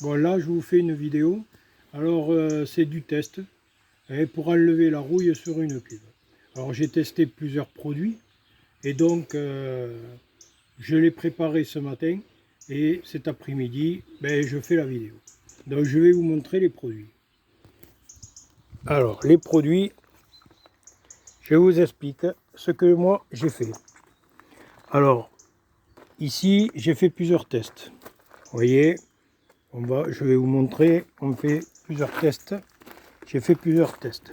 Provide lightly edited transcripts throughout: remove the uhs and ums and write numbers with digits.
Bon, là, je vous fais une vidéo. Alors, c'est du test pour enlever la rouille sur une cuve. Alors, j'ai testé plusieurs produits et donc, je l'ai préparé ce matin et cet après-midi, je fais la vidéo. Donc, je vais vous montrer les produits. Alors, les produits, je vous explique ce que moi j'ai fait. Alors, ici, j'ai fait plusieurs tests. Vous voyez, je vais vous montrer, on fait plusieurs tests. J'ai fait plusieurs tests.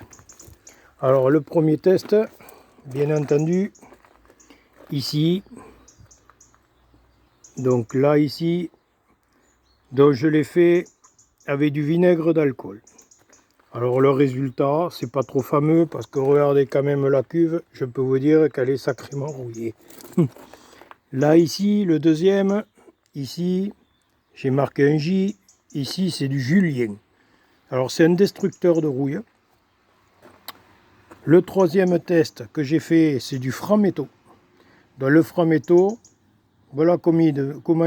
Alors le premier test, bien entendu, ici, donc là ici, donc je l'ai fait avec du vinaigre d'alcool. Alors le résultat, c'est pas trop fameux parce que regardez quand même la cuve, je peux vous dire qu'elle est sacrément rouillée. Là ici, le deuxième, ici, j'ai marqué un J, ici c'est du Julien. Alors c'est un destructeur de rouille. Le troisième test que j'ai fait, c'est du franc-métaux. Dans le franc-métaux, voilà comment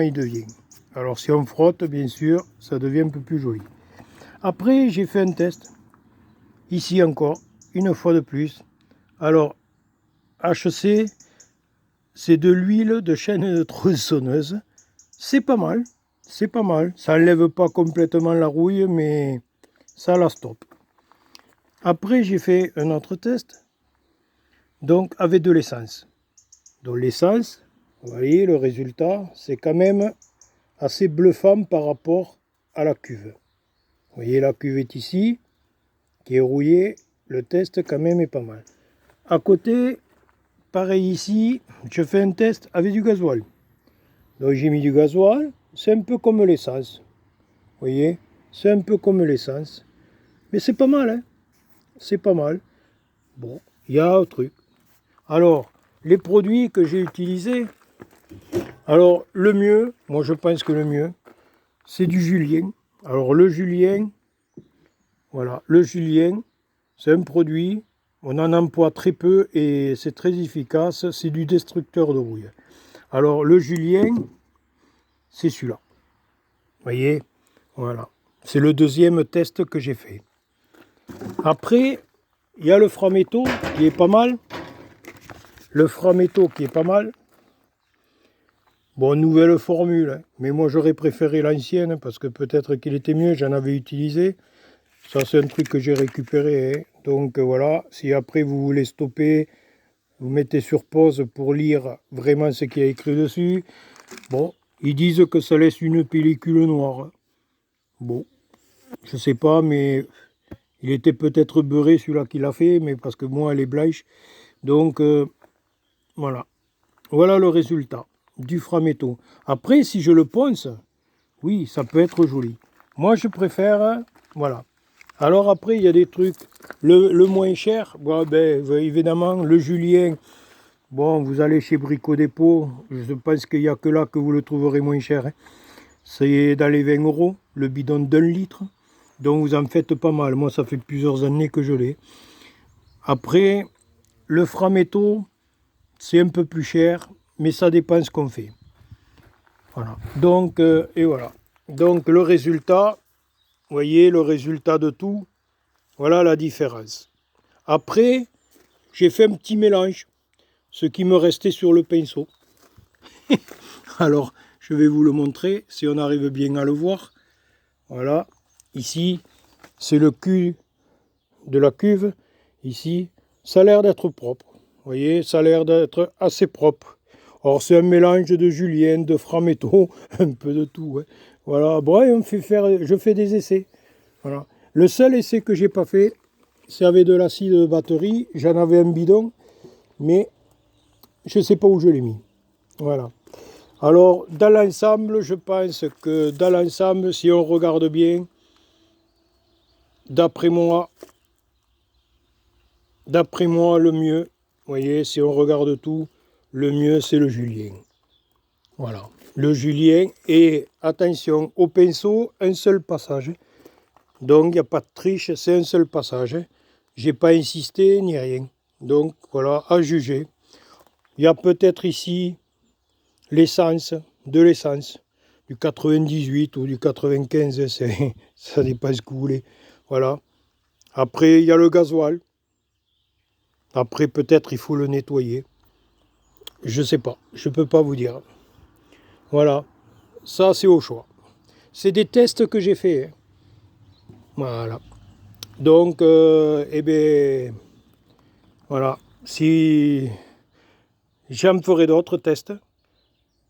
il devient. Alors si on frotte, bien sûr, ça devient un peu plus joli. Après, j'ai fait un test, ici encore, une fois de plus. Alors, HC, c'est de l'huile de chêne de tronçonneuse. C'est pas mal, c'est pas mal. Ça n'enlève pas complètement la rouille, mais ça la stoppe. Après, j'ai fait un autre test, donc avec de l'essence. Donc l'essence, vous voyez, le résultat, c'est quand même assez bluffant par rapport à la cuve. Vous voyez, la cuve est ici, qui est rouillée. Le test quand même est pas mal. À côté, pareil ici, je fais un test avec du gasoil. Donc j'ai mis du gasoil, c'est un peu comme l'essence. Vous voyez, c'est un peu comme l'essence. Mais c'est pas mal, hein. C'est pas mal. Bon, il y a un truc. Alors, les produits que j'ai utilisés, alors le mieux, moi je pense que le mieux, c'est du Julien. Alors le Julien, voilà, le Julien, c'est un produit, on en emploie très peu et c'est très efficace, c'est du destructeur de rouille. Alors le Julien, c'est celui-là. Vous voyez, voilà. C'est le deuxième test que j'ai fait. Après, il y a le franc-métaux qui est pas mal. Le franc-métaux qui est pas mal. Bon, nouvelle formule, hein, mais moi j'aurais préféré l'ancienne parce que peut-être qu'il était mieux, j'en avais utilisé. Ça, c'est un truc que j'ai récupéré. Hein. Donc voilà, si après vous voulez stopper, vous mettez sur pause pour lire vraiment ce qu'il y a écrit dessus. Bon, ils disent que ça laisse une pellicule noire. Bon, je sais pas, mais il était peut-être beurré celui-là qui l'a fait, mais parce que moi, elle est blanche. Donc voilà. Voilà le résultat du franc-métaux. Après, si je le ponce, oui, ça peut être joli. Moi, je préfère, voilà. Alors après, il y a des trucs, le moins cher, bon, évidemment, le Julien, bon, vous allez chez Brico Dépôt, je pense qu'il n'y a que là que vous le trouverez moins cher. Hein. C'est dans les 20 €, le bidon d'1 litre, donc vous en faites pas mal. Moi, ça fait plusieurs années que je l'ai. Après, le franc-métaux, c'est un peu plus cher, mais ça dépend ce qu'on fait. Voilà. Donc, et voilà. Donc, le résultat, vous voyez, le résultat de tout, voilà la différence. Après, j'ai fait un petit mélange, ce qui me restait sur le pinceau. Alors, je vais vous le montrer, si on arrive bien à le voir. Voilà, ici, c'est le cul de la cuve. Ici, ça a l'air d'être propre. Vous voyez, ça a l'air d'être assez propre. Or, c'est un mélange de Julien, de franc-métaux, un peu de tout. Hein. Voilà, bon, je fais des essais. Voilà. Le seul essai que j'ai pas fait, c'est avec de l'acide de batterie. J'en avais un bidon, mais je ne sais pas où je l'ai mis. Voilà. Alors, dans l'ensemble, je pense que dans l'ensemble, si on regarde bien, d'après moi, le mieux, vous voyez, si on regarde tout, le mieux, c'est le Julien. Voilà. Le Julien, et attention, au pinceau, un seul passage. Donc, il n'y a pas de triche, c'est un seul passage. J'ai pas insisté ni rien. Donc, voilà, à juger. Il y a peut-être ici l'essence, de l'essence. du 98 ou du 95, ça dépend ce que vous voulez. Voilà. Après, il y a le gasoil. Après, peut-être il faut le nettoyer. Je sais pas, je peux pas vous dire. Voilà, ça c'est au choix. C'est des tests que j'ai fait. Hein. Voilà. Donc, eh bien, voilà. Si j'en ferai d'autres tests,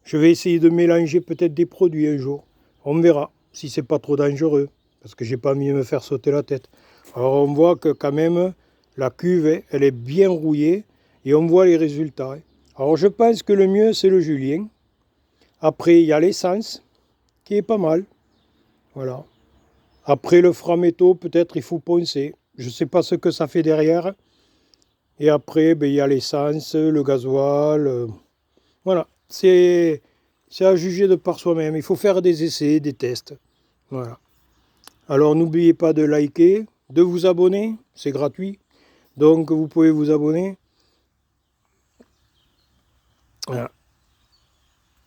je vais essayer de mélanger peut-être des produits un jour. On verra si c'est pas trop dangereux, parce que j'ai pas envie de me faire sauter la tête. Alors on voit que quand même la cuve, elle est bien rouillée et on voit les résultats. Alors je pense que le mieux c'est le Julien. Après il y a l'essence qui est pas mal. Voilà. Après le Frametto, peut-être il faut poncer. Je ne sais pas ce que ça fait derrière. Et après, ben, il y a l'essence, le gasoil. Voilà. C'est à juger de par soi-même. Il faut faire des essais, des tests. Voilà. Alors n'oubliez pas de liker, de vous abonner. C'est gratuit. Donc vous pouvez vous abonner. Voilà.